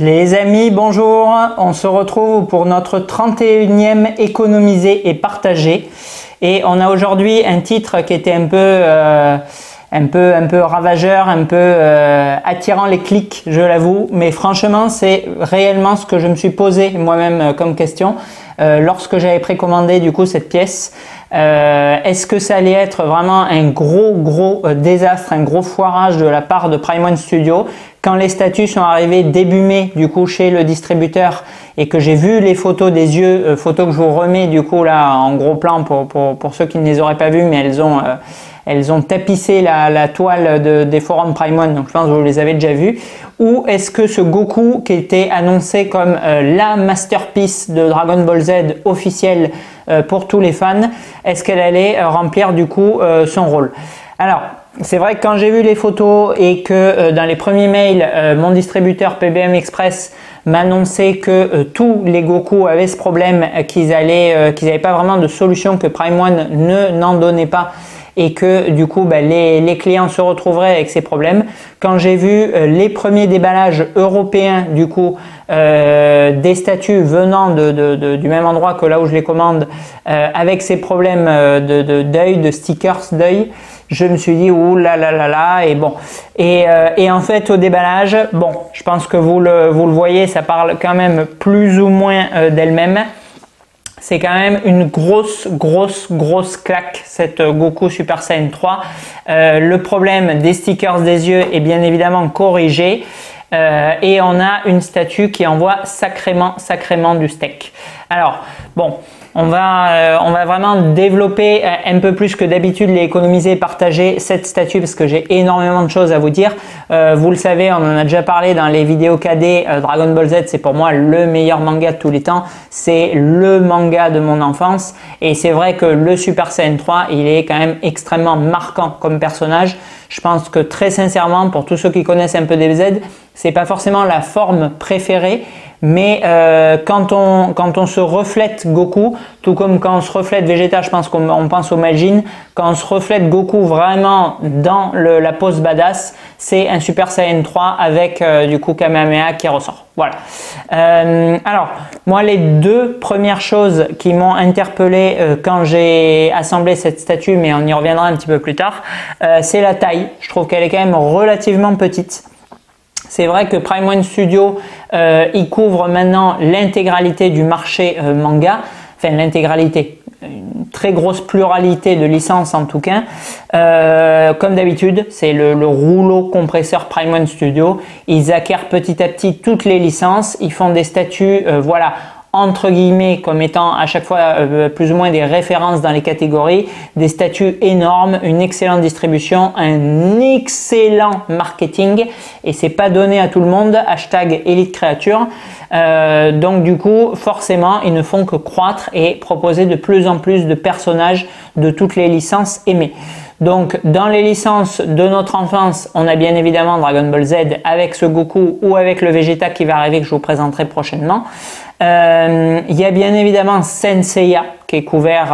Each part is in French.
Les amis, bonjour, on se retrouve pour notre 31e économiser et partager et on a aujourd'hui un titre qui était un peu ravageur, un peu attirant les clics, je l'avoue, mais franchement c'est réellement ce que je me suis posé moi-même comme question lorsque j'avais précommandé du coup cette pièce. Est-ce que ça allait être vraiment un gros désastre, un gros foirage de la part de Prime One Studio quand les statues sont arrivées début mai du coup chez le distributeur et que j'ai vu les photos des yeux, photos que je vous remets du coup là en gros plan pour ceux qui ne les auraient pas vues, mais elles ont tapissé la toile des forums Prime One, donc je pense que vous les avez déjà vus. Ou est-ce que ce Goku qui était annoncé comme la masterpiece de Dragon Ball Z officielle pour tous les fans, est-ce qu'elle allait remplir du coup son rôle? Alors, c'est vrai que quand j'ai vu les photos et que dans les premiers mails, mon distributeur PBM Express m'annonçait que tous les Goku avaient ce problème, qu'ils n'avaient pas vraiment de solution, que Prime One n'en donnait pas et que du coup les clients se retrouveraient avec ces problèmes. Quand j'ai vu les premiers déballages européens du coup des statues venant du même endroit que là où je les commande avec ces problèmes d'œil, de stickers d'œil, je me suis dit ouh là là là là, et bon, et en fait au déballage, bon, je pense que vous le voyez, ça parle quand même plus ou moins d'elle-même. C'est quand même une grosse claque cette Goku Super Saiyan 3. Le problème des stickers des yeux est bien évidemment corrigé et on a une statue qui envoie sacrément du steak. Alors bon, on va vraiment développer un peu plus que d'habitude les économiser et partager cette statue parce que j'ai énormément de choses à vous dire. Vous le savez, on en a déjà parlé dans les vidéos KD. Dragon Ball Z, c'est pour moi le meilleur manga de tous les temps. C'est le manga de mon enfance et c'est vrai que le Super Saiyan 3, il est quand même extrêmement marquant comme personnage. Je pense que très sincèrement, pour tous ceux qui connaissent un peu DBZ, c'est pas forcément la forme préférée, mais quand on se reflète Goku, tout comme quand on se reflète Vegeta, je pense qu'on pense au Majin, quand on se reflète Goku vraiment dans la pose badass, c'est un Super Saiyan 3 avec du coup Kamehameha qui ressort. Voilà. Alors, moi les deux premières choses qui m'ont interpellé quand j'ai assemblé cette statue, mais on y reviendra un petit peu plus tard, c'est la taille. Je trouve qu'elle est quand même relativement petite. C'est vrai que Prime One Studio, il couvre maintenant l'intégralité du marché manga, enfin l'intégralité, une très grosse pluralité de licences en tout cas. Comme d'habitude, c'est le rouleau compresseur Prime One Studio. Ils acquièrent petit à petit toutes les licences, ils font des statuts, voilà, entre guillemets comme étant à chaque fois plus ou moins des références dans les catégories, des statuts énormes, une excellente distribution, un excellent marketing et c'est pas donné à tout le monde, hashtag Elite Créature. Donc du coup forcément ils ne font que croître et proposer de plus en plus de personnages de toutes les licences aimées. Donc dans les licences de notre enfance, on a bien évidemment Dragon Ball Z avec ce Goku ou avec le Vegeta qui va arriver que je vous présenterai prochainement. Il y a bien évidemment Saint Seiya qui est couvert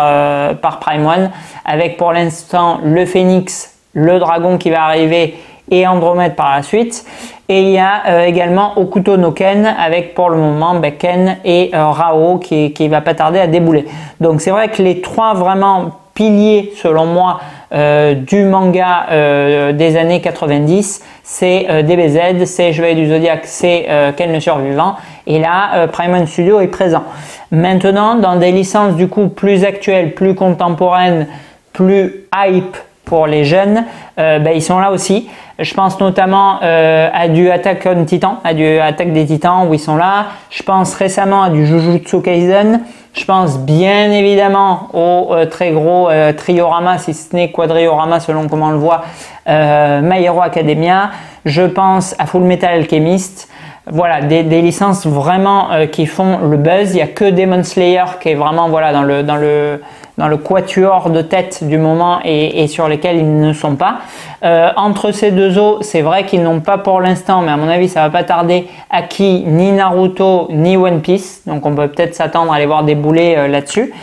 par Prime One avec pour l'instant le Phénix, le dragon qui va arriver et Andromède par la suite. Et il y a également Okuto no Ken avec pour le moment Ken et Rao qui va pas tarder à débouler. Donc c'est vrai que les trois vraiment piliers selon moi du manga des années 90, c'est DBZ, c'est Chevalier du Zodiaque, c'est Ken le Survivant et là Prime One Studio est présent. Maintenant dans des licences du coup plus actuelles, plus contemporaines, plus hype pour les jeunes, ils sont là aussi. Je pense notamment à du Attack on Titan, à du Attaque des Titans où ils sont là. Je pense récemment à du Jujutsu Kaisen. Je pense bien évidemment au très gros triorama, si ce n'est quadriorama selon comment on le voit, My Hero Academia. Je pense à Full Metal Alchemist. Voilà, des licences vraiment qui font le buzz. Il n'y a que Demon Slayer qui est vraiment voilà, dans le quatuor de tête du moment et sur lesquels ils ne sont pas. Entre ces deux eaux, c'est vrai qu'ils n'ont pas pour l'instant, mais à mon avis ça va pas tarder, acquis ni Naruto ni One Piece, donc on peut peut-être s'attendre à aller voir débouler là-dessus.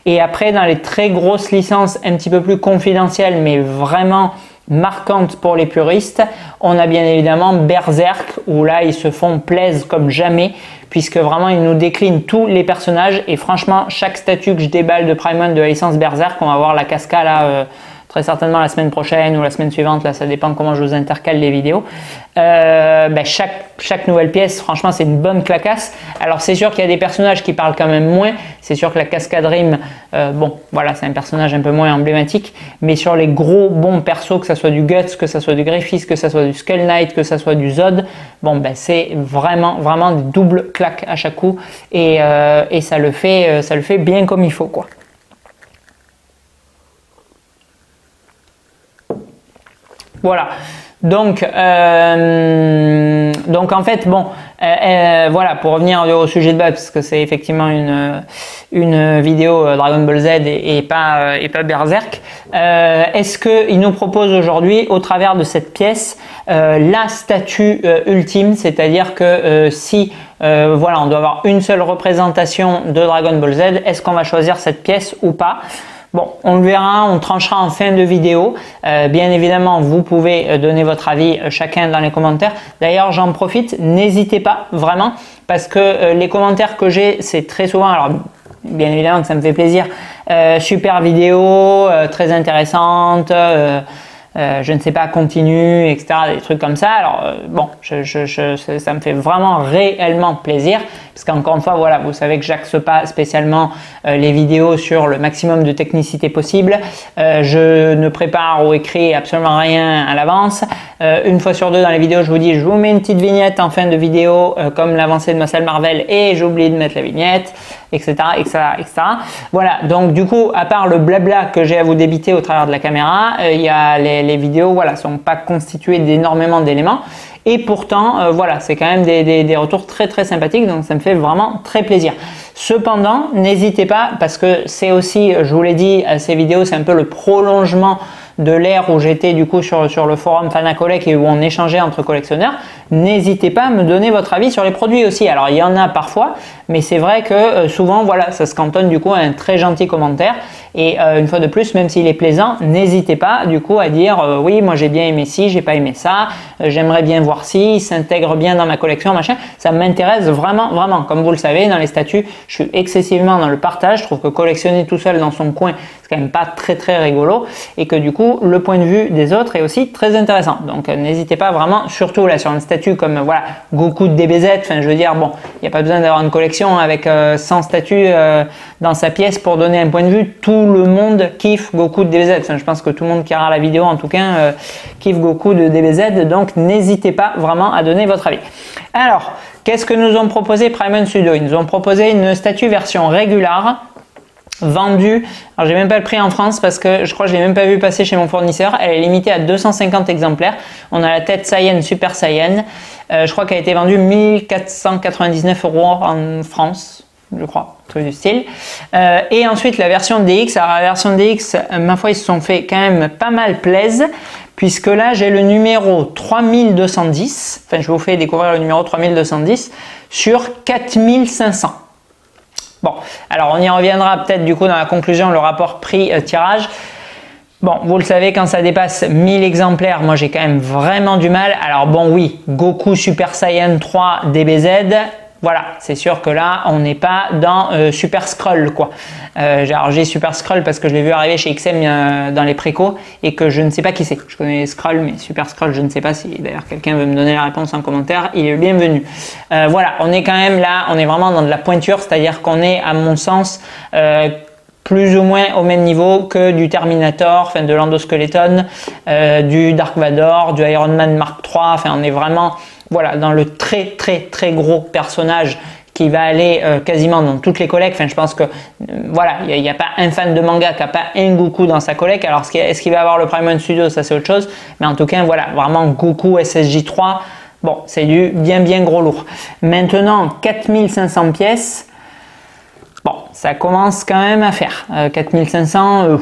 Et après dans les très grosses licences un petit peu plus confidentielles mais vraiment marquante pour les puristes. On a bien évidemment Berserk, où là ils se font plaisir comme jamais, puisque vraiment ils nous déclinent tous les personnages, et franchement chaque statue que je déballe de Prime de la licence Berserk, on va voir la casca là très certainement la semaine prochaine ou la semaine suivante, là ça dépend comment je vous intercale les vidéos. Chaque nouvelle pièce, franchement c'est une bonne clacasse. Alors c'est sûr qu'il y a des personnages qui parlent quand même moins, c'est sûr que la Cascadrim, bon voilà, c'est un personnage un peu moins emblématique, mais sur les gros bons persos, que ce soit du Guts, que ce soit du Griffith, que ce soit du Skull Knight, que ce soit du Zod, bon c'est vraiment des doubles claques à chaque coup, et ça le fait bien comme il faut quoi. Voilà, donc en fait, bon, voilà, pour revenir au sujet de base, parce que c'est effectivement une vidéo Dragon Ball Z et pas Berserk, est-ce qu'il nous propose aujourd'hui, au travers de cette pièce, la statue ultime, c'est-à-dire que si voilà, on doit avoir une seule représentation de Dragon Ball Z, est-ce qu'on va choisir cette pièce ou pas? Bon, on le verra, on tranchera en fin de vidéo. Bien évidemment, vous pouvez donner votre avis chacun dans les commentaires. D'ailleurs, j'en profite, n'hésitez pas vraiment, parce que les commentaires que j'ai, c'est très souvent, alors bien évidemment que ça me fait plaisir, super vidéo, très intéressante, je ne sais pas, continue, etc. Des trucs comme ça. Alors bon, ça me fait vraiment réellement plaisir, parce qu'encore une fois, voilà, vous savez que j'axe pas spécialement les vidéos sur le maximum de technicité possible. Je ne prépare ou écris absolument rien à l'avance. Une fois sur deux dans les vidéos, je vous dis, je vous mets une petite vignette en fin de vidéo, comme l'avancée de ma salle Marvel, et j'ai oublié de mettre la vignette, etc., etc., etc. Voilà, donc du coup, à part le blabla que j'ai à vous débiter au travers de la caméra, il y a les vidéos, voilà, sont pas constituées d'énormément d'éléments, et pourtant, voilà, c'est quand même des retours très sympathiques, donc ça me fait vraiment très plaisir. Cependant, n'hésitez pas, parce que c'est aussi, je vous l'ai dit, ces vidéos, c'est un peu le prolongement de l'ère où j'étais du coup sur le forum Fanacollecte et où on échangeait entre collectionneurs. N'hésitez pas à me donner votre avis sur les produits aussi. Alors il y en a parfois, mais c'est vrai que souvent voilà, ça se cantonne du coup à un très gentil commentaire, et une fois de plus, même s'il est plaisant, n'hésitez pas du coup à dire oui, moi j'ai bien aimé ci, j'ai pas aimé ça, j'aimerais bien voir si, il s'intègre bien dans ma collection, machin. Ça m'intéresse vraiment. Comme vous le savez, dans les statuts, je suis excessivement dans le partage. Je trouve que collectionner tout seul dans son coin, c'est quand même pas très rigolo, et que du coup le point de vue des autres est aussi très intéressant. Donc n'hésitez pas vraiment, surtout là sur une statue comme voilà Goku de DBZ, enfin je veux dire, bon, il n'y a pas besoin d'avoir une collection avec 100 statues dans sa pièce pour donner un point de vue. Tout le monde kiffe Goku de DBZ, enfin, je pense que tout le monde qui regarde la vidéo en tout cas kiffe Goku de DBZ, donc n'hésitez pas vraiment à donner votre avis. Alors, qu'est-ce que nous ont proposé Prime Studio? Ils nous ont proposé une statue version régulière, vendue, alors j'ai même pas le prix en France parce que je crois que je l'ai même pas vu passer chez mon fournisseur. Elle est limitée à 250 exemplaires. On a la tête Saiyan Super Saiyan. Je crois qu'elle a été vendue 1499 € en France, je crois, truc du style. Et ensuite la version DX. Alors la version DX, ma foi, ils se sont fait quand même pas mal plaisir, puisque là j'ai le numéro 3210. Enfin, je vous fais découvrir le numéro 3210 sur 4500. Bon, alors on y reviendra peut-être du coup dans la conclusion, le rapport prix-tirage. Bon, vous le savez, quand ça dépasse 1000 exemplaires, moi j'ai quand même vraiment du mal. Alors bon, oui, Goku Super Saiyan 3 DBZ, voilà, c'est sûr que là, on n'est pas dans Super Skrull, quoi. Alors j'ai Super Skrull parce que je l'ai vu arriver chez XM dans les précos et que je ne sais pas qui c'est. Je connais Skrull, mais Super Skrull, je ne sais pas. Si d'ailleurs quelqu'un veut me donner la réponse en commentaire, il est le bienvenu. Voilà, on est quand même là, on est vraiment dans de la pointure, c'est-à-dire qu'on est, à mon sens, plus ou moins au même niveau que du Terminator, enfin de l'Endoskeleton, du Dark Vador, du Iron Man Mark III. Enfin, on est vraiment, voilà, dans le très gros personnage qui va aller quasiment dans toutes les collectes. Enfin, je pense que voilà, il n'y a pas un fan de manga qui n'a pas un Goku dans sa collecte. Alors, est-ce qu'il va avoir le Prime Studio? Ça, c'est autre chose. Mais en tout cas, voilà, vraiment Goku SSJ3, bon, c'est du bien gros lourd. Maintenant, 4500 pièces. Bon, ça commence quand même à faire. 4500,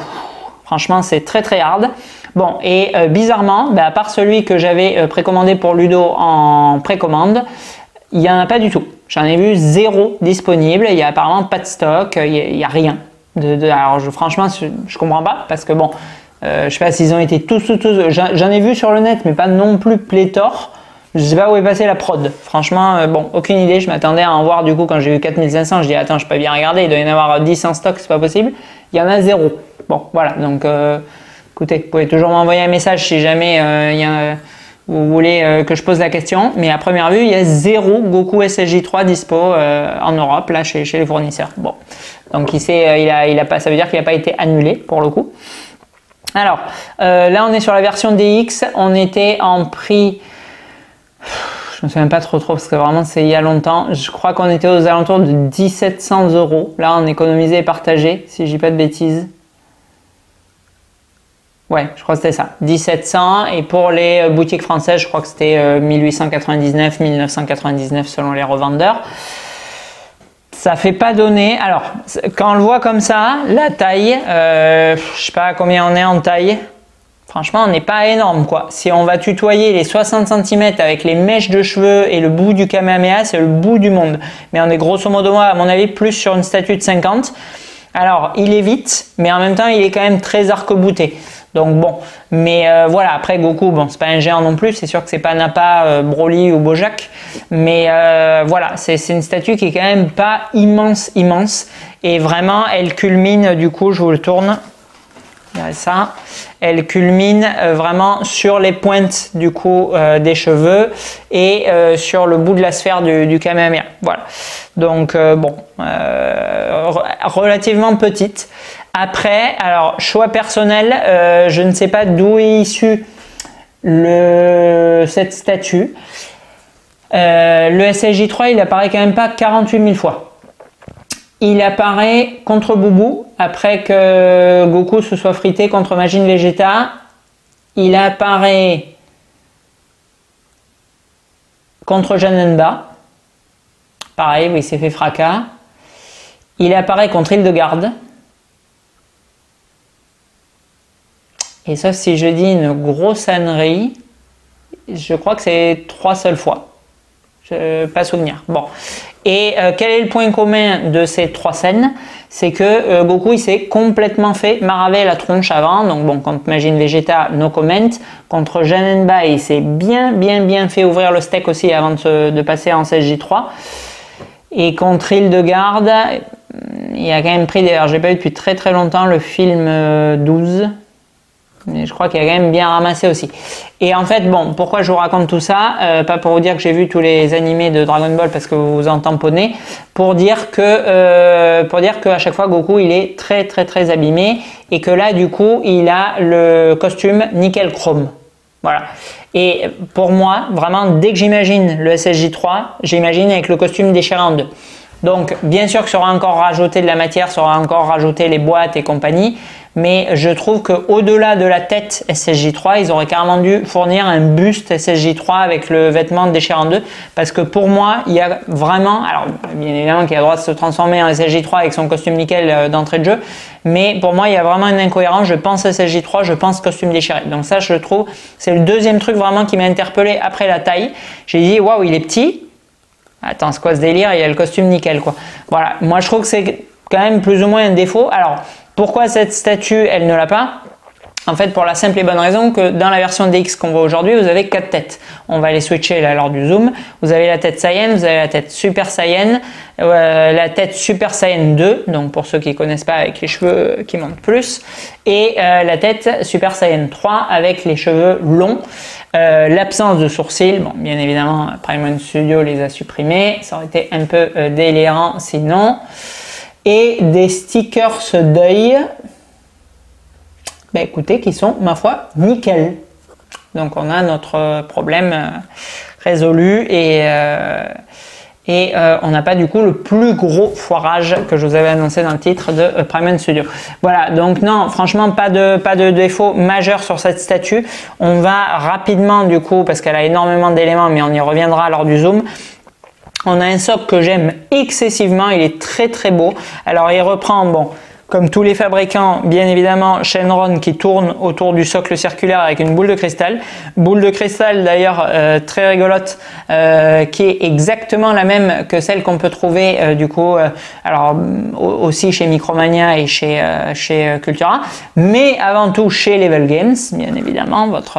franchement, c'est très hard. Bon, et bizarrement, à part celui que j'avais précommandé pour Ludo en précommande, il n'y en a pas du tout. J'en ai vu 0 disponible. Il n'y a apparemment pas de stock, il n'y a rien. Alors, franchement, je ne comprends pas parce que bon, Je sais pas s'ils ont été tous. J'en ai vu sur le net, mais pas non plus pléthore. Je sais pas où est passée la prod. Franchement, bon, aucune idée. Je m'attendais à en voir du coup quand j'ai eu 4500. Je dis attends, je peux bien regarder. Il doit y en avoir 10 en stock, c'est pas possible. Il y en a 0. Bon, voilà. Donc, écoutez, vous pouvez toujours m'envoyer un message si jamais vous voulez que je pose la question. Mais à première vue, il y a 0 Goku SSJ3 dispo en Europe, là, chez les fournisseurs. Bon, donc ça veut dire qu'il n'a pas été annulé pour le coup. Alors, là, on est sur la version DX. On était en prix. Je me souviens pas trop parce que vraiment c'est il y a longtemps. Je crois qu'on était aux alentours de 1700 €. Là, on économisé et partagé, si je dis pas de bêtises. Ouais, je crois que c'était ça, 1700. Et pour les boutiques françaises, je crois que c'était 1899, 1999 selon les revendeurs. Ça fait pas donner. Alors, quand on le voit comme ça, la taille, je sais pas combien on est en taille. Franchement, on n'est pas énorme quoi. Si on va tutoyer les 60 cm avec les mèches de cheveux et le bout du Kamehameha, c'est le bout du monde. Mais on est grosso modo, à mon avis, plus sur une statue de 50. Alors, il est vite, mais en même temps, il est quand même très arc-bouté. Donc bon, mais voilà, après Goku, bon, c'est pas un géant non plus, c'est sûr que c'est pas Nappa, Broly ou Bojack, mais voilà, c'est une statue qui est quand même pas immense, et vraiment, elle culmine, du coup, je vous le tourne. Ça, elle culmine vraiment sur les pointes du coup des cheveux et sur le bout de la sphère du Kamehameha. Voilà. Donc bon, relativement petite. Après, alors choix personnel, je ne sais pas d'où est issue cette statue. Le SSJ3, il apparaît quand même pas 48 000 fois. Il apparaît contre Boubou, après que Goku se soit frité contre Majin Vegeta. Il apparaît contre Janemba. Pareil, il s'est fait fracas. Il apparaît contre Hildegarde. Et sauf si je dis une grosse ânerie, je crois que c'est 3 seules fois. Pas souvenir. Bon. Et quel est le point commun de ces 3 scènes? C'est que Goku il s'est complètement fait maraver la tronche avant. Donc bon, contre Majin Vegeta, no comment. Contre Janemba, il s'est bien fait ouvrir le steak aussi avant de passer en SSJ3. Et contre Hildegarde, il a quand même pris, d'ailleurs j'ai pas vu depuis très longtemps le film 12. Mais je crois qu'il a quand même bien ramassé aussi. Et en fait, bon, pourquoi je vous raconte tout ça? Pas pour vous dire que j'ai vu tous les animés de Dragon Ball parce que vous vous en tamponnez, pour dire que à chaque fois Goku il est très abîmé et que là du coup il a le costume nickel chrome. Voilà. Et pour moi, vraiment, dès que j'imagine le SSJ3, j'imagine avec le costume déchiré en deux. Donc, bien sûr que ça aura encore rajouté de la matière, ça aura encore rajouté les boîtes et compagnie, mais je trouve qu'au-delà de la tête SSJ3, ils auraient carrément dû fournir un buste SSJ3 avec le vêtement déchiré en deux, parce que pour moi, il y a vraiment, alors bien évidemment qu'il a le droit de se transformer en SSJ3 avec son costume nickel d'entrée de jeu, mais pour moi, il y a vraiment une incohérence. Je pense SSJ3, je pense costume déchiré. Donc ça, je trouve, c'est le deuxième truc vraiment qui m'a interpellé après la taille. J'ai dit, waouh, il est petit. Attends, c'est quoi ce délire? Il y a le costume nickel, quoi. Voilà, moi je trouve que c'est quand même plus ou moins un défaut. Alors, pourquoi cette statue, elle ne l'a pas? En fait, pour la simple et bonne raison que dans la version DX qu'on voit aujourd'hui, vous avez 4 têtes. On va les switcher là lors du zoom. Vous avez la tête Saiyan, vous avez la tête Super Saiyan, la tête Super Saiyan 2, donc pour ceux qui ne connaissent pas avec les cheveux qui montent plus, et la tête Super Saiyan 3 avec les cheveux longs. L'absence de sourcils, bon, bien évidemment, Paramount Studio les a supprimés, ça aurait été un peu délirant sinon. Et des stickers d'œil, ben écoutez, qui sont, ma foi, nickel. Donc on a notre problème résolu et on n'a pas du coup le plus gros foirage que je vous avais annoncé dans le titre de Paramount Studio. Voilà, donc non, franchement pas de défaut majeur sur cette statue. On va rapidement du coup, parce qu'elle a énormément d'éléments, mais on y reviendra lors du zoom. On a un socle que j'aime excessivement, il est très beau. Alors il reprend, bon, comme tous les fabricants, bien évidemment, Shenron qui tourne autour du socle circulaire avec une boule de cristal. Boule de cristal d'ailleurs très rigolote, qui est exactement la même que celle qu'on peut trouver du coup, alors aussi chez Micromania et chez Cultura, mais avant tout chez Level Games, bien évidemment, votre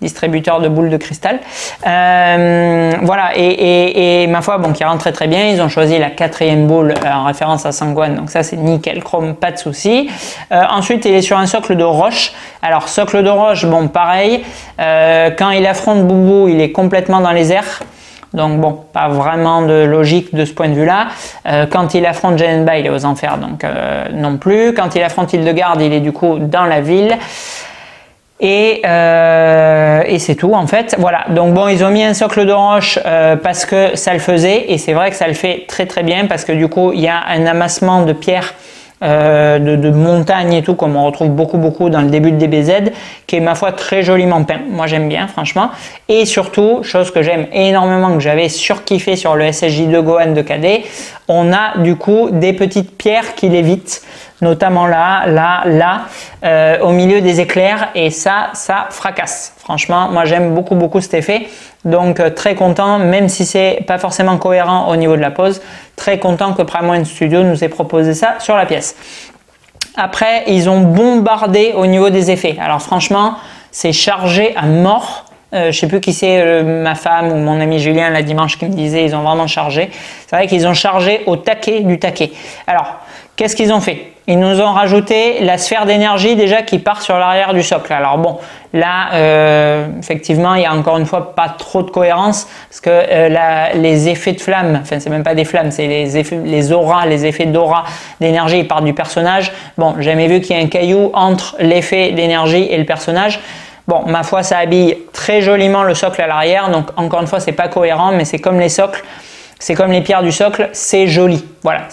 distributeur de boules de cristal. Voilà, et ma foi, bon, qui rentre très très bien. Ils ont choisi la 4e boule en référence à Sangwan, donc ça c'est nickel, chrome, pas de souci. Ensuite, il est sur un socle de roche. Alors, socle de roche, bon, pareil, quand il affronte Boubou, il est complètement dans les airs. Donc bon, pas vraiment de logique de ce point de vue-là. Quand il affronte Genba, il est aux enfers, donc non plus. Quand il affronte Hildegarde, il est du coup dans la ville. Et c'est tout en fait. Voilà, donc bon, ils ont mis un socle de roche parce que ça le faisait, et c'est vrai que ça le fait très très bien parce que du coup, il y a un amassement de pierres de montagnes et tout, comme on retrouve beaucoup dans le début de DBZ, qui est ma foi très joliment peint. Moi j'aime bien franchement, et surtout, chose que j'aime énormément, que j'avais surkiffé sur le SSJ2 Gohan de KD, on a du coup des petites pierres qui lévitent, notamment là, au milieu des éclairs, et ça fracasse. Franchement, moi j'aime beaucoup cet effet, donc très content, même si c'est pas forcément cohérent au niveau de la pose, très content que Prime Studio nous ait proposé ça sur la pièce. Après, ils ont bombardé au niveau des effets. Alors franchement, c'est chargé à mort. Je sais plus qui c'est, ma femme ou mon ami Julien la dimanche qui me disait ils ont vraiment chargé. C'est vrai qu'ils ont chargé au taquet du taquet. Alors, qu'est-ce qu'ils ont fait? Ils nous ont rajouté la sphère d'énergie déjà qui part sur l'arrière du socle. Alors bon, là, effectivement, il y a encore une fois pas trop de cohérence parce que les effets de flamme, enfin c'est même pas des flammes, c'est les auras, les effets d'aura d'énergie, ils partent du personnage. Bon, j'ai jamais vu qu'il y ait un caillou entre l'effet d'énergie et le personnage. Bon, ma foi, ça habille très joliment le socle à l'arrière, donc encore une fois, c'est pas cohérent, mais c'est comme les socles, c'est comme les pierres du socle, c'est joli. Voilà,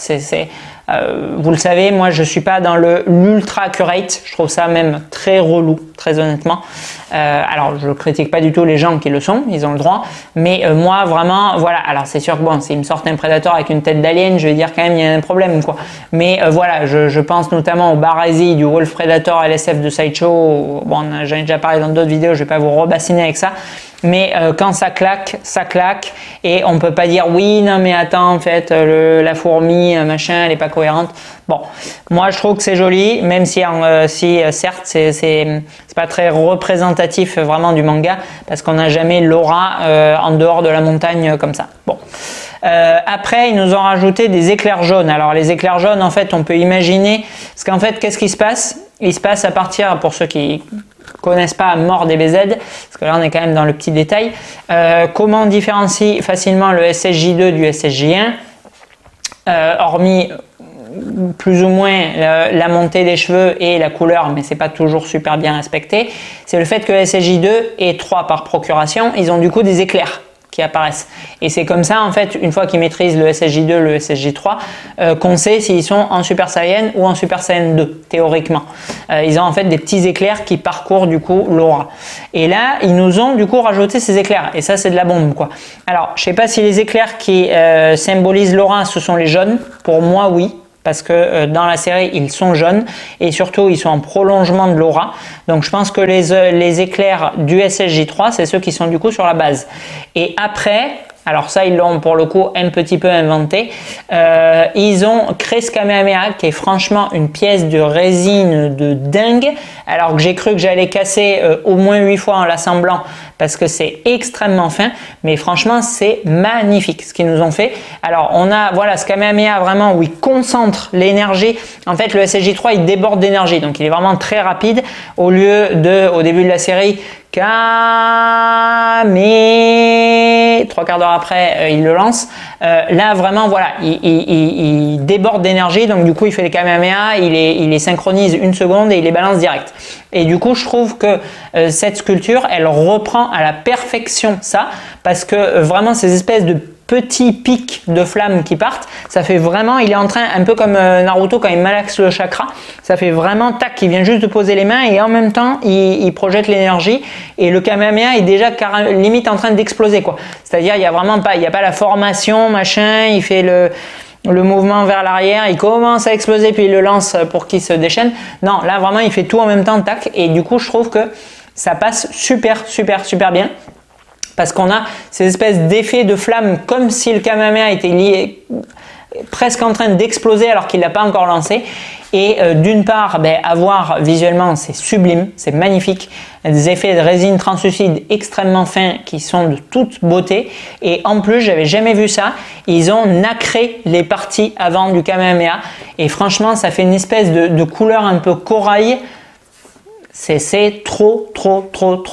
vous le savez, moi je suis pas dans l'ultra accurate, je trouve ça même très relou, très honnêtement. Alors je critique pas du tout les gens qui le sont, ils ont le droit, mais moi vraiment, voilà, alors c'est sûr que bon, s'ils me sortent un Predator avec une tête d'alien, je vais dire quand même il y a un problème quoi. Mais voilà, je pense notamment au Baresi du Wolf Predator LSF de Sideshow, bon j'en ai déjà parlé dans d'autres vidéos, je vais pas vous rebassiner avec ça. Mais quand ça claque, et on peut pas dire oui, non mais attends, en fait, la fourmi, machin, elle est pas cohérente. Bon, moi je trouve que c'est joli, même si, certes c'est pas très représentatif vraiment du manga, parce qu'on n'a jamais l'aura en dehors de la montagne comme ça. Bon. Après, ils nous ont rajouté des éclairs jaunes. Alors les éclairs jaunes, en fait, on peut imaginer, parce qu'en fait, qu'est-ce qui se passe? Il se passe à partir, pour ceux qui connaissent pas à mort DBZ, parce que là on est quand même dans le petit détail, comment on différencie facilement le SSJ2 du SSJ1, hormis plus ou moins la montée des cheveux et la couleur, mais c'est pas toujours super bien respecté, c'est le fait que le SSJ2 et 3 par procuration, ils ont du coup des éclairs qui apparaissent. Et c'est comme ça, en fait, une fois qu'ils maîtrisent le SSJ2, le SSJ3, qu'on sait s'ils sont en Super Saiyan ou en Super Saiyan 2, théoriquement. Ils ont en fait des petits éclairs qui parcourent du coup l'aura. Et là, ils nous ont du coup rajouté ces éclairs. Et ça, c'est de la bombe, quoi. Alors, je sais pas si les éclairs qui symbolisent l'aura, ce sont les jaunes. Pour moi, oui. Parce que dans la série, ils sont jaunes et surtout, ils sont en prolongement de l'aura. Donc, je pense que les éclairs du SSJ3, c'est ceux qui sont du coup sur la base. Et après, alors ça, ils l'ont pour le coup un petit peu inventé, ils ont créé ce Kamehameha qui est franchement une pièce de résine de dingue, alors que j'ai cru que j'allais casser au moins 8 fois en l'assemblant parce que c'est extrêmement fin, mais franchement c'est magnifique ce qu'ils nous ont fait. Alors on a voilà ce Kamehameha vraiment où il concentre l'énergie, en fait le SSJ3 il déborde d'énergie, donc il est vraiment très rapide au lieu de au début de la série mais 3/4 d'heure après il le lance. Là vraiment voilà il déborde d'énergie, donc du coup il fait les Kamehameha, il les synchronise une seconde et il les balance direct. Et du coup je trouve que cette sculpture elle reprend à la perfection ça, parce que vraiment ces espèces de petits pics de flammes qui partent, ça fait vraiment, il est en train, un peu comme Naruto quand il malaxe le chakra, ça fait vraiment tac, il vient juste de poser les mains et en même temps il projette l'énergie et le Kamehameha est déjà limite en train d'exploser quoi. C'est-à-dire il y a vraiment pas, il n'y a pas la formation machin, il fait le le mouvement vers l'arrière, il commence à exploser puis il le lance pour qu'il se déchaîne. Non, là vraiment il fait tout en même temps, tac, et du coup je trouve que ça passe super bien. Parce qu'on a ces espèces d'effets de flamme comme si le Kamehameha était lié, presque en train d'exploser alors qu'il n'a pas encore lancé. Et d'une part, à voir visuellement, c'est sublime, c'est magnifique. Des effets de résine translucide extrêmement fins qui sont de toute beauté. Et en plus, j'avais jamais vu ça. Ils ont nacré les parties avant du Kamehameha. Et franchement, ça fait une espèce de couleur un peu corail. C'est trop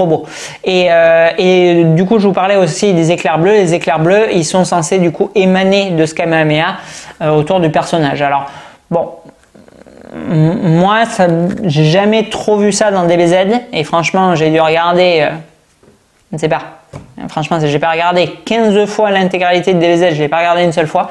beau. Et du coup, je vous parlais aussi des éclairs bleus. Les éclairs bleus, ils sont censés du coup émaner de ce Kamehameha autour du personnage. Alors, bon, moi, j'ai jamais trop vu ça dans DBZ. Et franchement, j'ai dû regarder, je ne sais pas. Franchement, j'ai pas regardé 15 fois l'intégralité de DBZ, je l'ai pas regardé une seule fois.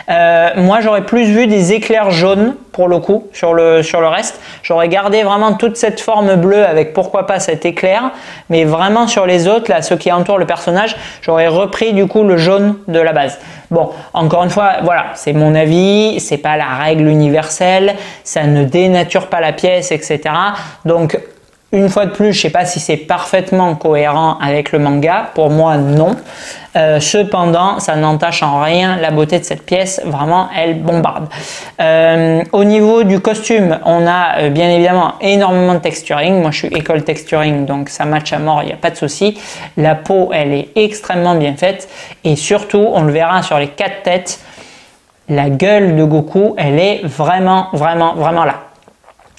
Moi, j'aurais plus vu des éclairs jaunes pour le coup sur le reste. J'aurais gardé vraiment toute cette forme bleue avec pourquoi pas cet éclair, mais vraiment sur les autres, là, ceux qui entourent le personnage, j'aurais repris du coup le jaune de la base. Bon, encore une fois, voilà, c'est mon avis, c'est pas la règle universelle, ça ne dénature pas la pièce, etc. Donc une fois de plus, je ne sais pas si c'est parfaitement cohérent avec le manga. Pour moi, non. Cependant, ça n'entache en rien la beauté de cette pièce. Vraiment, elle bombarde. Au niveau du costume, on a bien évidemment énormément de texturing. Moi, je suis école texturing, donc ça match à mort, il n'y a pas de souci. La peau, elle est extrêmement bien faite. Et surtout, on le verra sur les 4 têtes, la gueule de Goku, elle est vraiment là.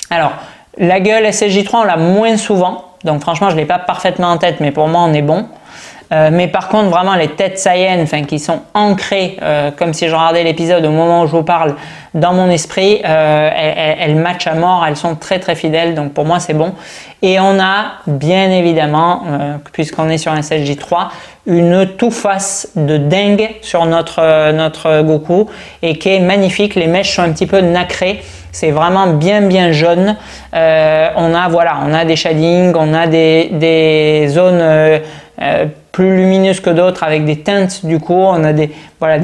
Alors, la gueule SSJ3, on l'a moins souvent, donc franchement je ne l'ai pas parfaitement en tête, mais pour moi on est bon. Mais par contre vraiment les têtes Saiyan, qui sont ancrées, comme si je regardais l'épisode au moment où je vous parle, dans mon esprit, elles matchent à mort, elles sont très fidèles, donc pour moi c'est bon. Et on a bien évidemment, puisqu'on est sur un SSJ3, une tout-face de dingue sur notre Goku et qui est magnifique, les mèches sont un petit peu nacrées. C'est vraiment bien jaune. On a des shadings, on a des zones plus lumineuses que d'autres avec des teintes du coup. On a des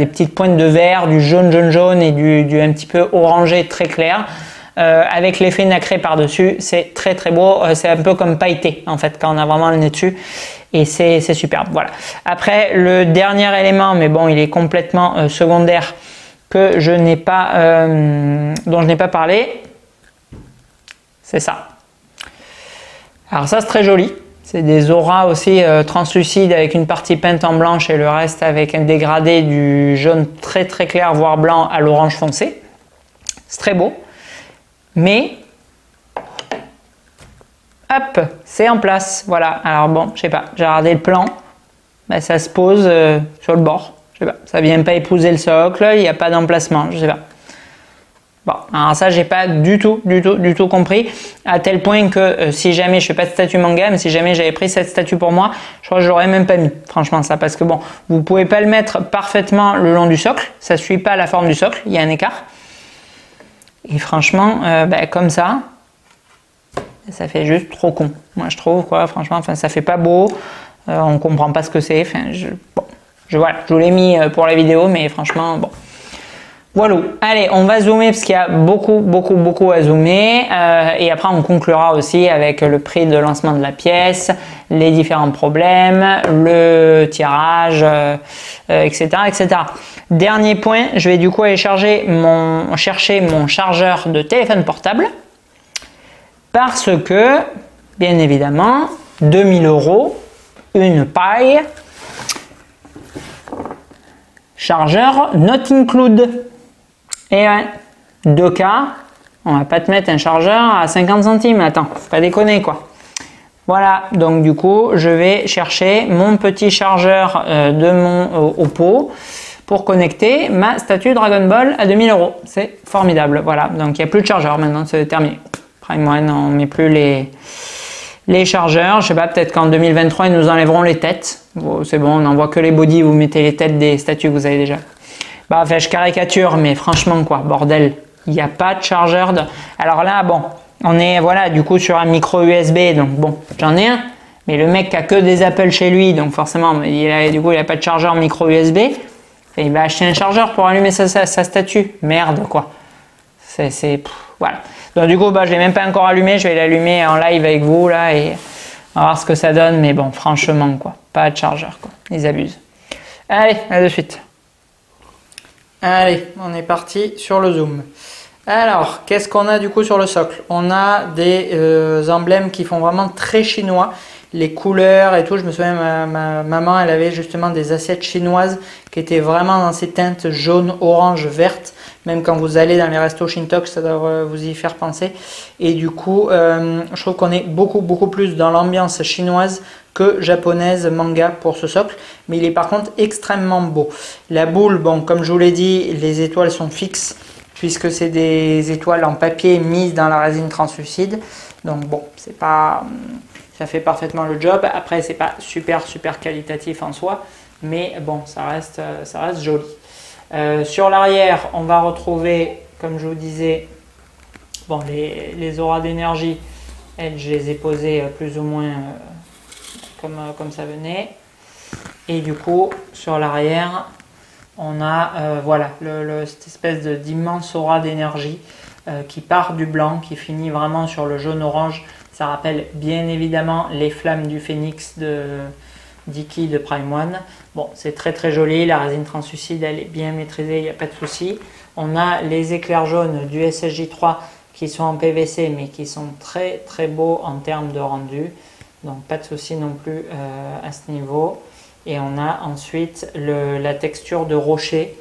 petites pointes de vert, du jaune et du un petit peu orangé très clair. Avec l'effet nacré par-dessus, c'est très beau. C'est un peu comme pailleté en fait quand on a vraiment le nez dessus. Et c'est superbe. Voilà. Après, le dernier élément, mais bon, il est complètement secondaire, dont je n'ai pas parlé, c'est ça. Alors ça c'est très joli, c'est des auras aussi translucides avec une partie peinte en blanche et le reste avec un dégradé du jaune très clair voire blanc à l'orange foncé. C'est très beau, mais hop, c'est en place, voilà. Alors bon, je sais pas, j'ai regardé le plan, ça se pose sur le bord. Je sais pas, ça vient pas épouser le socle, il n'y a pas d'emplacement, je sais pas. Bon, alors ça j'ai pas du tout compris, à tel point que si jamais je fais pas de statut manga, mais si jamais j'avais pris cette statue pour moi, je crois que je l'aurais même pas mis, franchement ça, parce que bon, vous pouvez pas le mettre parfaitement le long du socle, ça suit pas la forme du socle, il y a un écart. Et franchement, comme ça fait juste trop con, moi je trouve quoi, franchement, ça fait pas beau, on comprend pas ce que c'est, je vous l'ai mis pour la vidéo, mais franchement, bon. Voilà. Allez, on va zoomer parce qu'il y a beaucoup à zoomer. Et après, on conclura aussi avec le prix de lancement de la pièce, les différents problèmes, le tirage, etc. Dernier point, je vais du coup aller chercher mon chargeur de téléphone portable. Parce que, bien évidemment, 2000 €, une paille. Chargeur not include. Et ouais, 2K, on va pas te mettre un chargeur à 50 centimes. Attends, faut pas déconner quoi. Voilà, donc du coup, je vais chercher mon petit chargeur de mon Oppo pour connecter ma statue Dragon Ball à 2000 €. C'est formidable. Voilà, donc il n'y a plus de chargeur maintenant, c'est terminé. Prime One, on ne met plus les chargeurs. Je sais pas, peut-être qu'en 2023, ils nous enlèveront les têtes. Bon, c'est bon, on n'envoie que les bodies, vous mettez les têtes des statues que vous avez déjà. Bah, enfin, je caricature, mais franchement, quoi, bordel, il n'y a pas de chargeur. Alors là, bon, on est, voilà, du coup, sur un micro USB, donc bon, j'en ai un, mais le mec a que des Apple chez lui, donc forcément, du coup, il n'a pas de chargeur micro USB. Et il va acheter un chargeur pour allumer sa statue. Merde, quoi. Voilà. Donc du coup, bah, je l'ai même pas encore allumé. Je vais l'allumer en live avec vous là et on va voir ce que ça donne. Mais bon, franchement, quoi, pas de chargeur, quoi. Ils abusent. Allez, à de suite. Allez, on est parti sur le zoom. Alors, qu'est-ce qu'on a du coup sur le socle? On a des emblèmes qui font vraiment très chinois. Les couleurs et tout, je me souviens, ma maman, elle avait justement des assiettes chinoises qui étaient vraiment dans ces teintes jaune, orange, verte. Même quand vous allez dans les restos Shintok, ça doit vous y faire penser. Et du coup, je trouve qu'on est beaucoup plus dans l'ambiance chinoise que japonaise manga pour ce socle. Mais il est par contre extrêmement beau. La boule, bon, comme je vous l'ai dit, les étoiles sont fixes puisque c'est des étoiles en papier mises dans la résine translucide. Donc bon, c'est pas... Ça fait parfaitement le job. Après, c'est pas super qualitatif en soi, mais bon, ça reste joli. Sur l'arrière, on va retrouver, comme je vous disais, bon, les auras d'énergie. Elles, je les ai posées plus ou moins comme ça venait. Et du coup, sur l'arrière, on a voilà, cette espèce d'immense aura d'énergie qui part du blanc, qui finit vraiment sur le jaune-orange. Ça rappelle bien évidemment les flammes du phénix d'Iki de Prime One. Bon, c'est très joli, la résine translucide elle est bien maîtrisée, il n'y a pas de souci. On a les éclairs jaunes du SSJ3 qui sont en PVC mais qui sont très beaux en termes de rendu. Donc pas de souci non plus à ce niveau. Et on a ensuite la texture de rocher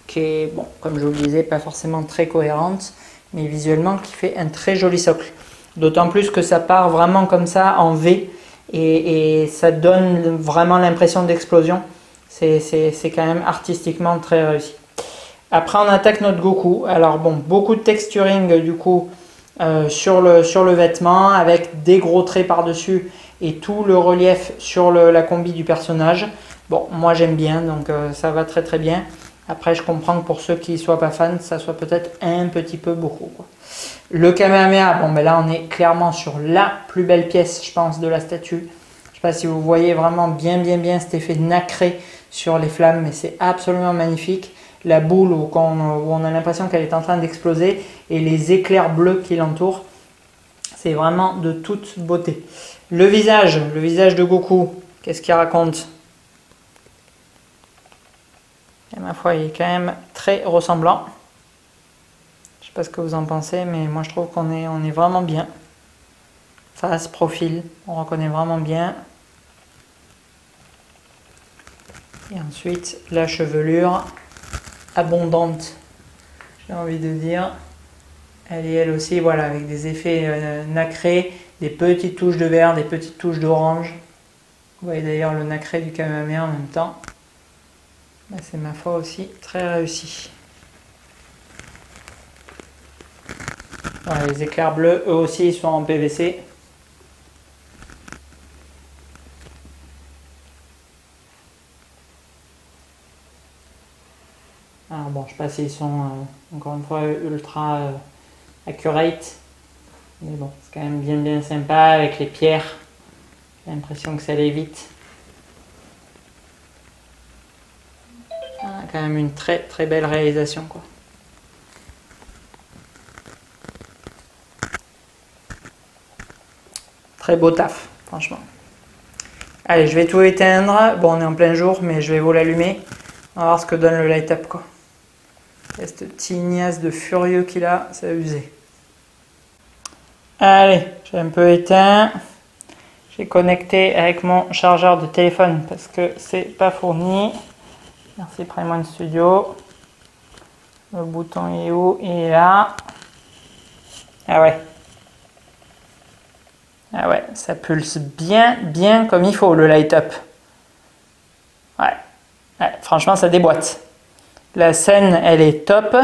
qui est, bon, comme je vous le disais, pas forcément très cohérente, mais visuellement qui fait un très joli socle. D'autant plus que ça part vraiment comme ça en V et ça donne vraiment l'impression d'explosion. C'est quand même artistiquement très réussi. Après on attaque notre Goku. Alors bon, beaucoup de texturing du coup sur le vêtement avec des gros traits par-dessus et tout le relief sur la combi du personnage. Bon, moi j'aime bien, donc ça va très bien. Après je comprends que pour ceux qui ne soient pas fans, ça soit peut-être un petit peu beaucoup, quoi. Le Kamehameha, bon ben là on est clairement sur la plus belle pièce je pense de la statue. Je ne sais pas si vous voyez vraiment bien cet effet nacré sur les flammes, mais c'est absolument magnifique. La boule où on a l'impression qu'elle est en train d'exploser et les éclairs bleus qui l'entourent, c'est vraiment de toute beauté. Le visage de Goku, qu'est-ce qu'il raconte? Et ma foi, il est quand même très ressemblant. Je sais pas ce que vous en pensez, mais moi je trouve qu'on est vraiment bien. Face, profil, on reconnaît vraiment bien. Et ensuite, la chevelure abondante, j'ai envie de dire. Elle est elle aussi, voilà, avec des effets nacrés, des petites touches de vert, des petites touches d'orange. Vous voyez d'ailleurs le nacré du Kamehameha en même temps. C'est ma foi aussi très réussi. Voilà, les éclairs bleus, eux aussi, ils sont en PVC. Alors bon, je ne sais pas s'ils sont, encore une fois, ultra accurate. Mais bon, c'est quand même bien sympa avec les pierres. J'ai l'impression que ça allait vite. On a quand même une très belle réalisation, quoi. Très beau taf, franchement. Allez, je vais tout éteindre. Bon, on est en plein jour, mais je vais vous l'allumer. On va voir ce que donne le light up, quoi. Cette tignasse de furieux qu'il a, c'est abusé. Allez, j'ai un peu éteint. J'ai connecté avec mon chargeur de téléphone parce que c'est pas fourni. Merci Prime One Studio. Le bouton est où? Il est là. Ah ouais. Ah ouais, ça pulse bien comme il faut le light up. Ouais, franchement ça déboîte. La scène elle est top.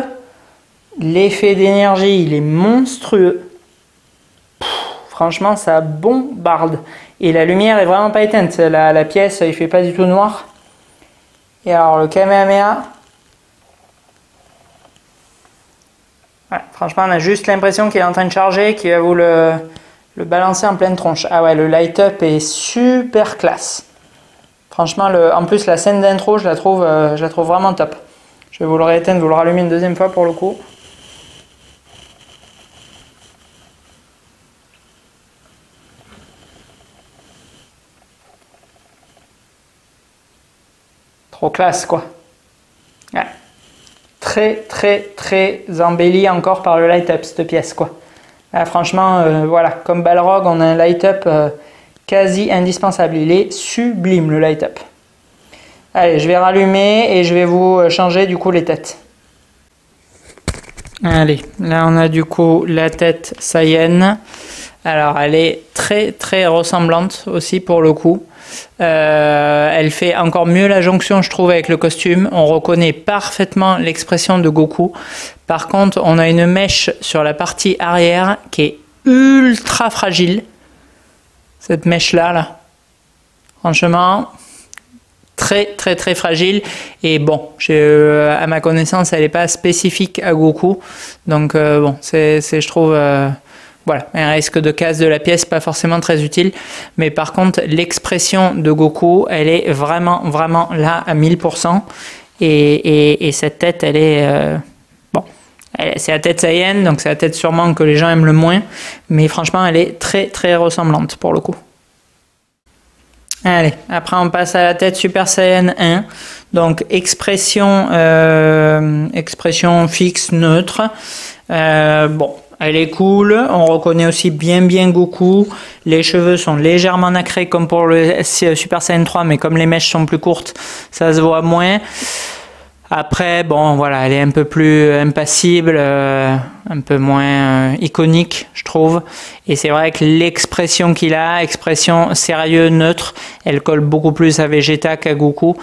L'effet d'énergie il est monstrueux. Franchement ça bombarde. Et la lumière est vraiment pas éteinte. La pièce il fait pas du tout noir. Et alors le Kamehameha. Ouais, franchement on a juste l'impression qu'il est en train de charger, qu'il va vous le balancer en pleine tronche. Ah ouais, le light up est super classe. Franchement, en plus la scène d'intro, je la trouve vraiment top. Je vais vous le rééteindre, vous le rallumer une deuxième fois pour le coup. Trop classe quoi. Ouais. Très embellie encore par le light-up cette pièce quoi. Là, franchement, voilà, comme Balrog, on a un light-up quasi indispensable. Il est sublime le light-up. Allez, je vais rallumer et je vais vous changer du coup les têtes. Allez, là on a du coup la tête Saiyan. Alors elle est très ressemblante aussi pour le coup. Elle fait encore mieux la jonction je trouve avec le costume. On reconnaît parfaitement l'expression de Goku. Par contre on a une mèche sur la partie arrière qui est ultra fragile. Cette mèche là. Franchement très fragile et bon à ma connaissance elle n'est pas spécifique à Goku. Donc bon je trouve voilà, un risque de casse de la pièce, pas forcément très utile. Mais par contre, l'expression de Goku, elle est vraiment là à 1000%. Et cette tête, elle est... bon, c'est la tête Saiyan, donc c'est la tête sûrement que les gens aiment le moins. Mais franchement, elle est très ressemblante pour le coup. Allez, après on passe à la tête Super Saiyan 1. Donc expression fixe, neutre. Bon... Elle est cool, on reconnaît aussi bien Goku. Les cheveux sont légèrement nacrés comme pour le Super Saiyan 3, mais comme les mèches sont plus courtes, ça se voit moins. Après, bon, voilà, elle est un peu plus impassible, un peu moins iconique, je trouve. Et c'est vrai que l'expression qu'il a, expression sérieux, neutre, elle colle beaucoup plus à Vegeta qu'à Goku.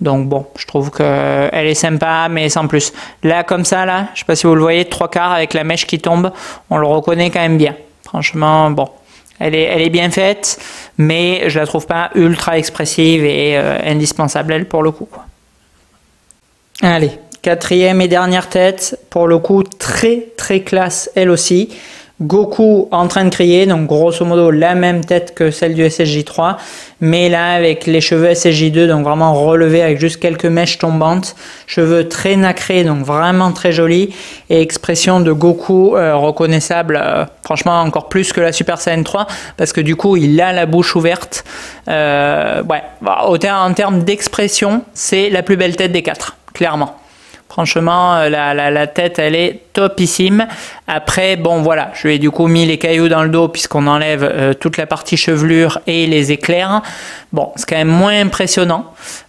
Donc bon, je trouve qu'elle est sympa, mais sans plus. Là, comme ça, là, je sais pas si vous le voyez, 3/4 avec la mèche qui tombe, on le reconnaît quand même bien. Franchement, bon. Elle est bien faite, mais je la trouve pas ultra expressive et indispensable, elle, pour le coup, quoi. Allez, quatrième et dernière tête, pour le coup très classe elle aussi. Goku en train de crier, donc grosso modo la même tête que celle du SSJ3, mais là avec les cheveux SSJ2, donc vraiment relevés avec juste quelques mèches tombantes, cheveux très nacrés, donc vraiment très jolis, et expression de Goku reconnaissable, franchement encore plus que la Super Saiyan 3, parce que du coup il a la bouche ouverte. Ouais, en termes d'expression, c'est la plus belle tête des quatre. Clairement. Franchement, la tête, elle est topissime. Après, bon, voilà, je lui ai du coup mis les cailloux dans le dos puisqu'on enlève toute la partie chevelure et les éclairs. Bon, c'est quand même moins impressionnant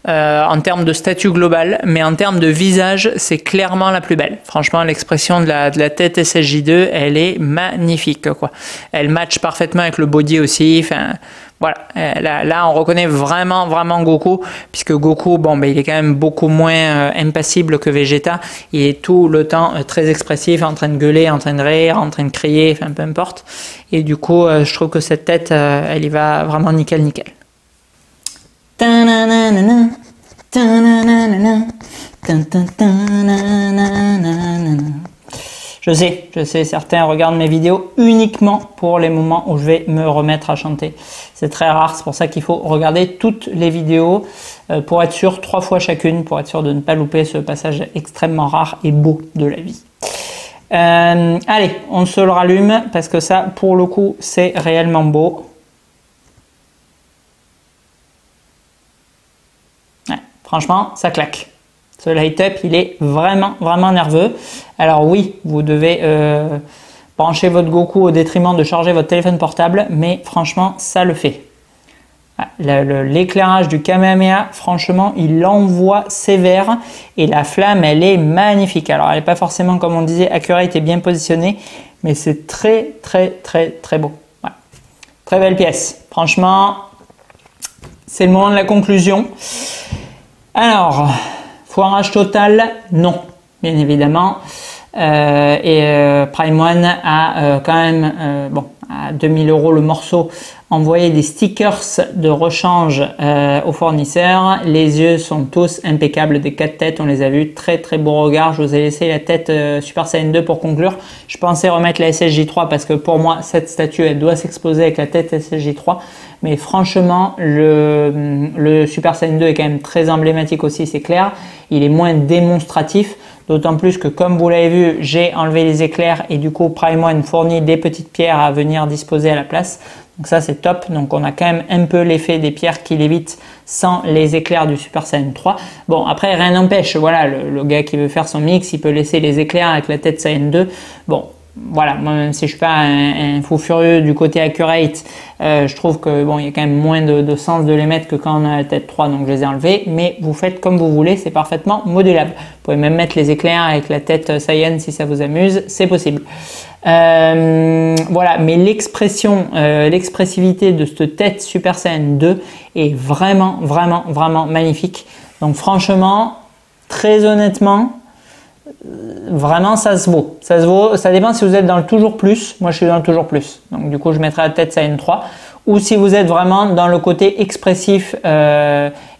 en termes de statut global, mais en termes de visage, c'est clairement la plus belle. Franchement, l'expression de la tête SSJ2, elle est magnifique, quoi. Elle match parfaitement avec le body aussi. Enfin, voilà, là on reconnaît vraiment Goku, puisque Goku, bon, ben, il est quand même beaucoup moins impassible que Vegeta. Il est tout le temps très expressif, en train de gueuler, en train de rire, en train de crier, enfin peu importe. Et du coup, je trouve que cette tête, elle y va vraiment nickel. Je sais, certains regardent mes vidéos uniquement pour les moments où je vais me remettre à chanter. C'est très rare, c'est pour ça qu'il faut regarder toutes les vidéos pour être sûr, 3 fois chacune, pour être sûr de ne pas louper ce passage extrêmement rare et beau de la vie. Allez, on se le rallume parce que ça, pour le coup, c'est réellement beau. Ouais, franchement, ça claque. Ce light-up, il est vraiment nerveux. Alors oui, vous devez brancher votre Goku au détriment de charger votre téléphone portable, mais franchement, ça le fait. L'éclairage du Kamehameha, franchement, il envoie sévère et la flamme, elle est magnifique. Alors, elle n'est pas forcément, comme on disait, accurate et bien positionnée, mais c'est très beau. Ouais. Très belle pièce. Franchement, c'est le moment de la conclusion. Alors... foirage total, non, bien évidemment. Prime One a quand même, bon, à 2000 € le morceau, envoyé des stickers de rechange aux fournisseurs. Les yeux sont tous impeccables, des 4 têtes, on les a vus, très beau regard. Je vous ai laissé la tête Super Saiyan 2 pour conclure. Je pensais remettre la SSJ3 parce que pour moi, cette statue, elle doit s'exposer avec la tête SSJ3. Mais franchement, le le Super Saiyan 2 est quand même très emblématique aussi, c'est clair. Il est moins démonstratif, d'autant plus que comme vous l'avez vu, j'ai enlevé les éclairs et du coup Prime One fournit des petites pierres à venir disposer à la place. Donc ça c'est top, donc on a quand même un peu l'effet des pierres qui lévitent sans les éclairs du Super Saiyan 3. Bon après rien n'empêche, voilà, le gars qui veut faire son mix, il peut laisser les éclairs avec la tête Saiyan 2. Bon, voilà, moi même si je suis pas un fou furieux du côté accurate, je trouve que bon, il y a quand même moins de sens de les mettre que quand on a la tête 3, donc je les ai enlevés, mais vous faites comme vous voulez, c'est parfaitement modulable. Vous pouvez même mettre les éclairs avec la tête Saiyan si ça vous amuse, c'est possible. Voilà, mais l'expressivité de cette tête Super Saiyan 2 est vraiment magnifique. Donc franchement, très honnêtement, vraiment ça se vaut. Ça se vaut, ça dépend si vous êtes dans le toujours plus. Moi je suis dans le toujours plus, donc du coup je mettrai la tête Saiyan 3, ou si vous êtes vraiment dans le côté expressif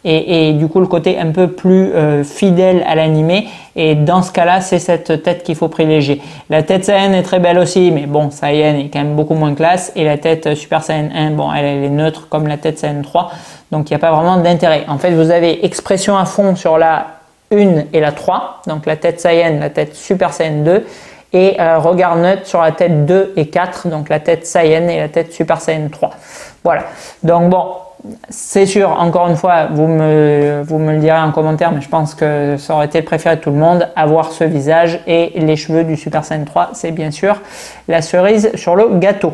et du coup le côté un peu plus fidèle à l'animé, et dans ce cas là c'est cette tête qu'il faut privilégier. La tête Saiyan est très belle aussi, mais bon, Saiyan est quand même beaucoup moins classe, et la tête Super Saiyan 1, bon, elle est neutre comme la tête Saiyan 3, donc il n'y a pas vraiment d'intérêt. En fait vous avez expression à fond sur la 1 et la 3, donc la tête Saiyan, la tête Super Saiyan 2, et regard neutre sur la tête 2 et 4, donc la tête Saiyan et la tête Super Saiyan 3. Voilà, donc bon, c'est sûr, encore une fois, vous me le direz en commentaire, mais je pense que ça aurait été le préféré de tout le monde, avoir ce visage et les cheveux du Super Saiyan 3, c'est bien sûr la cerise sur le gâteau.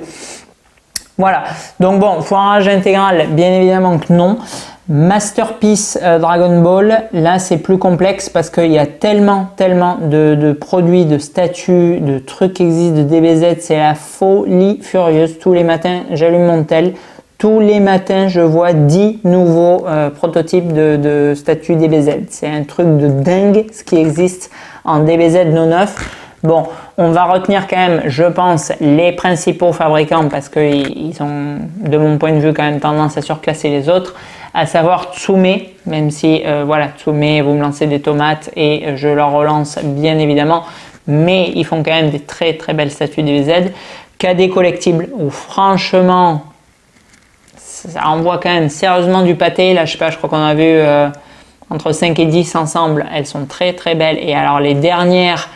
Voilà, donc bon, foirage intégral, bien évidemment que non. Masterpiece Dragon Ball, là c'est plus complexe parce qu'il y a tellement de produits, de statues, de trucs qui existent, de DBZ, c'est la folie furieuse. Tous les matins j'allume mon tel, tous les matins je vois 10 nouveaux prototypes de statues DBZ. C'est un truc de dingue ce qui existe en DBZ non neuf. Bon, on va retenir quand même, je pense, les principaux fabricants parce qu'ils ont, de mon point de vue, quand même tendance à surclasser les autres, à savoir Tsume, même si, voilà, Tsume, vous me lancez des tomates et je leur relance bien évidemment, mais ils font quand même des très belles statues DBZ. KD Collectible, où franchement, ça envoie quand même sérieusement du pâté. Là, je sais pas, je crois qu'on a vu entre 5 et 10 ensemble, elles sont très belles. Et alors les dernières,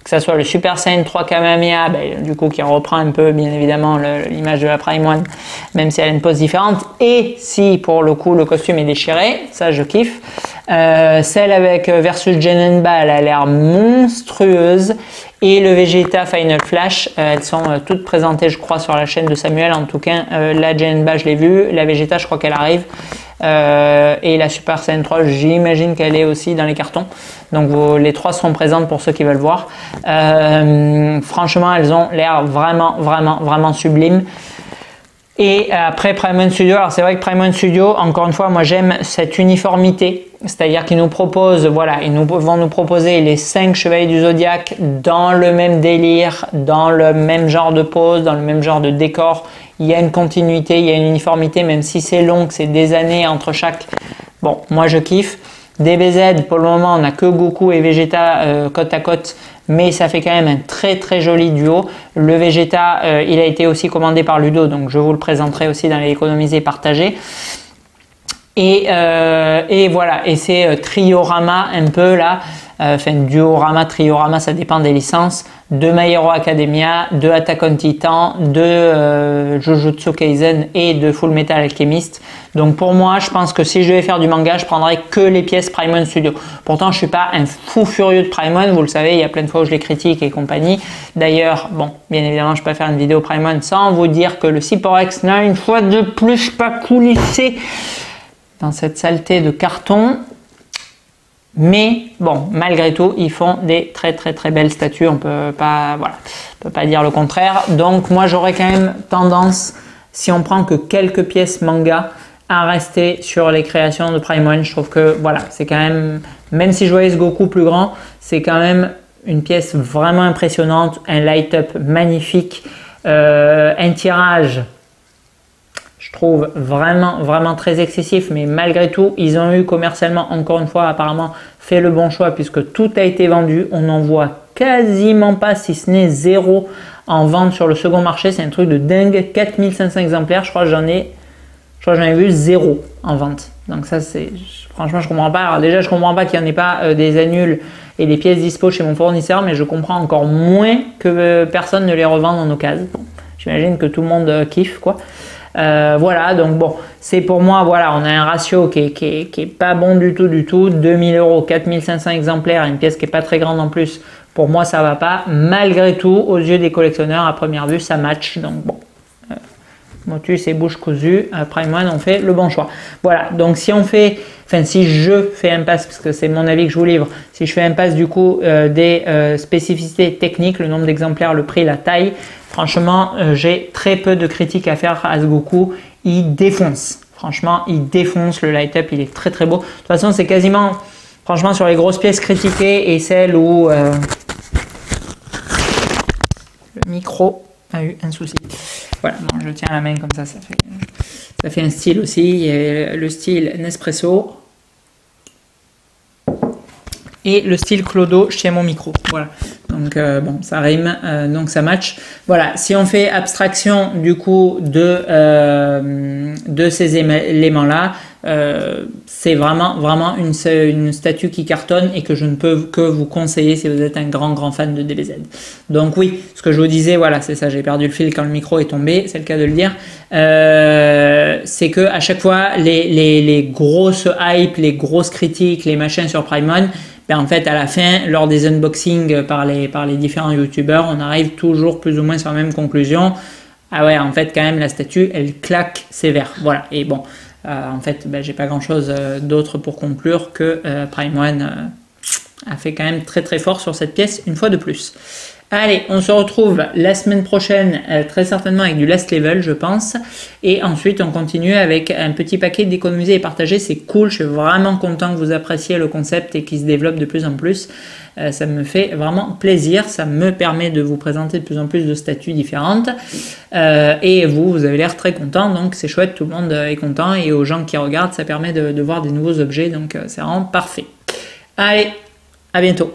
que ce soit le Super Saiyan 3 Kamehameha, du coup qui reprend un peu bien évidemment l'image de la Prime One, même si elle a une pose différente, et si pour le coup le costume est déchiré, ça je kiffe. Celle avec versus Janemba, elle a l'air monstrueuse, et le Vegeta Final Flash, elles sont toutes présentées je crois sur la chaîne de Samuel, en tout cas la Janemba je l'ai vue, la Vegeta je crois qu'elle arrive. Et la Super Saiyan 3, j'imagine qu'elle est aussi dans les cartons. Donc les trois seront présentes pour ceux qui veulent voir. Franchement, elles ont l'air vraiment sublimes. Et après Prime One Studio, alors c'est vrai que Prime One Studio, encore une fois, moi j'aime cette uniformité. C'est-à-dire qu'ils nous proposent, voilà, vont nous proposer les 5 chevaliers du Zodiaque dans le même délire, dans le même genre de pose, dans le même genre de décor. Il y a une continuité, il y a une uniformité, même si c'est long, que c'est des années entre chaque. Bon, moi je kiffe. DBZ, pour le moment, on n'a que Goku et Vegeta côte à côte, mais ça fait quand même un très joli duo. Le Vegeta, il a été aussi commandé par Ludo, donc je vous le présenterai aussi dans les économisés partagés. Et voilà, et c'est Triorama un peu là, enfin Duorama, Triorama, ça dépend des licences, de My Hero Academia, de Attack on Titan, de Jujutsu Kaisen et de Full Metal Alchemist. Donc pour moi, je pense que si je devais faire du manga, je prendrais que les pièces Prime One Studio. Pourtant, je suis pas un fou furieux de Prime One, vous le savez, il y a plein de fois où je les critique et compagnie. D'ailleurs, bon, bien évidemment, je peux pas faire une vidéo Prime One sans vous dire que le Cyporex n'a une fois de plus pas coulissé dans cette saleté de carton. Mais bon, malgré tout, ils font des très belles statues. On peut pas, voilà, on peut pas dire le contraire. Donc moi, j'aurais quand même tendance, si on prend que quelques pièces manga, à rester sur les créations de Prime One. Je trouve que voilà, c'est quand même si je voyais ce Goku plus grand, c'est quand même une pièce vraiment impressionnante, un light-up magnifique, un tirage. Je trouve vraiment très excessif, mais malgré tout, ils ont eu commercialement, encore une fois, apparemment fait le bon choix puisque tout a été vendu. On n'en voit quasiment pas, si ce n'est 0 en vente sur le second marché. C'est un truc de dingue. 4500 exemplaires, je crois que j'en ai Je crois que j'en ai vu 0 en vente. Donc ça, franchement, je comprends pas. Alors déjà, je comprends pas qu'il n'y en ait pas des annuls et des pièces dispo chez mon fournisseur, mais je comprends encore moins que personne ne les revende en occasion. Bon, j'imagine que tout le monde kiffe, quoi. Voilà, donc bon, c'est pour moi, voilà, on a un ratio qui est pas bon du tout. 2000 €, 4500 exemplaires, une pièce qui est pas très grande en plus. Pour moi, ça va pas. Malgré tout, aux yeux des collectionneurs, à première vue, ça match. Donc bon, Motus et bouche cousue, Prime One, on fait le bon choix. Voilà, donc si je fais impasse, parce que c'est mon avis que je vous livre, si je fais impasse du coup des spécificités techniques, le nombre d'exemplaires, le prix, la taille, franchement, j'ai très peu de critiques à faire à ce Goku. Il défonce. Franchement, il défonce. Le light-up, il est très beau. De toute façon, c'est quasiment, franchement, sur les grosses pièces critiquées et celles où le micro a eu un souci. Voilà, bon, je tiens à la main comme ça fait un style aussi. Il y a le style Nespresso et le style Clodo chez mon micro. Voilà, donc bon, ça rime, donc ça match. Voilà, si on fait abstraction du coup de ces éléments-là, c'est vraiment une statue qui cartonne et que je ne peux que vous conseiller si vous êtes un grand fan de DBZ. Donc oui, ce que je vous disais, voilà, c'est ça, j'ai perdu le fil quand le micro est tombé, c'est le cas de le dire. C'est que à chaque fois, les grosses hype, les grosses critiques, les machins sur Prime One, ben en fait, à la fin, lors des unboxings par les différents youtubeurs, on arrive toujours plus ou moins sur la même conclusion. Ah ouais, en fait, quand même, la statue, elle claque sévère. Voilà. Et bon, en fait, ben, j'ai pas grand chose d'autre pour conclure que Prime One a fait quand même très fort sur cette pièce, une fois de plus. Allez, on se retrouve la semaine prochaine, très certainement avec du Last Level, je pense. Et ensuite, on continue avec un petit paquet d'économiser et partager. C'est cool, je suis vraiment content que vous appréciez le concept et qu'il se développe de plus en plus. Ça me fait vraiment plaisir, ça me permet de vous présenter de plus en plus de statues différentes. Et vous avez l'air très content, donc c'est chouette, tout le monde est content. Et aux gens qui regardent, ça permet de voir des nouveaux objets, donc c'est vraiment parfait. Allez, à bientôt.